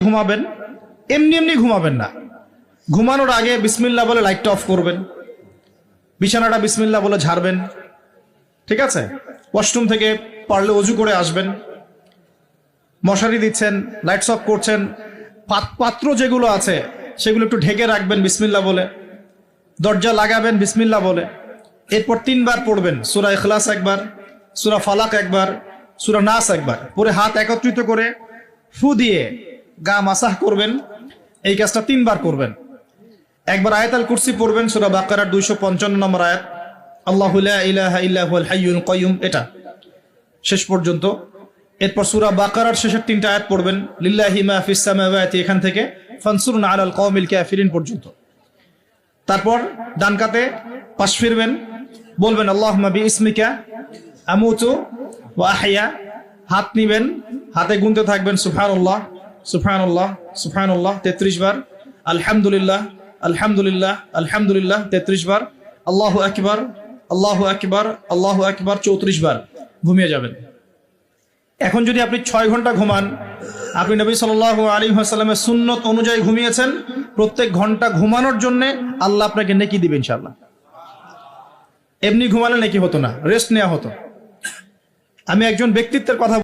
ঘুমাবেন, এমনি এমনি ঘুমাবেন না। ঘুমানোর আগে বিসমিল্লাহ বলে লাইটটা অফ করবেন, বিছানাটা বিসমিল্লাহ বলে ঝাড়বেন, ঠিক আছে? ওয়াশরুম থেকে পারলে অজু করে আসবেন। মশারি দিচ্ছেন, লাইটস অফ করছেন, পাত্র যেগুলো আছে সেগুলো একটু ঢেকে রাখবেন বিসমিল্লাহ বলে, দরজা লাগাবেন বিসমিল্লাহ বলে। এরপর 3 বার পড়বেন সূরা ইখলাস একবার, সূরা ফালাক একবার, সূরা নাস একবার, পরে হাত একত্রিত করে ফু দিয়ে গা মাসাহ করবেন। এই কাজটা 3 বার করবেন। একবার আয়াতুল কুরসি পড়বেন, সূরা বাকারার 255 নম্বর আয়াত, আল্লাহু লা ইলাহা ইল্লা হুয়াল হাইয়ুল কাইয়ুম, এটা শেষ পর্যন্ত। এরপর সূরা বাকারার শেষের 3টা আয়াত পড়বেন, লিল্লাহি মা ফিস সামাওয়াতি, এখান থেকে ফানসুরনা আলাল কওমিল কাফিরিন পর্যন্ত। তারপর ডান কাতে পাশ ফিরবেন, বলবেন আল্লাহুম্মা বিইসমিকা আমুতু ওয়া আহইয়া। হাত নিবেন, হাতে গুনতে থাকবেন সুবহানাল্লাহ সুবহানাল্লাহ সুবহানাল্লাহ 33 বার, আলহামদুলিল্লাহ আলহামদুলিল্লাহ আলহামদুলিল্লাহ 33 বার, আল্লাহু আকবার আল্লাহু আকবার আল্লাহু আকবার 34 বার। ঘুমিয়ে যাবেন। এখন যদি আপনি 6 ঘন্টা ঘুমান, আপনি নবী সাল্লাল্লাহু আলাইহি ওয়াসাল্লামের সুন্নত অনুযায়ী ঘুমিয়েছেন, প্রত্যেক ঘন্টা ঘুমানোর জন্য আল্লাহ আপনাকে নেকি দিবে ইনশাআল্লাহ। এমনি ঘুমালে নেকি হতো না, রেস্ট নেওয়া হতো। আমি একজন ব্যক্তিত্বের কথা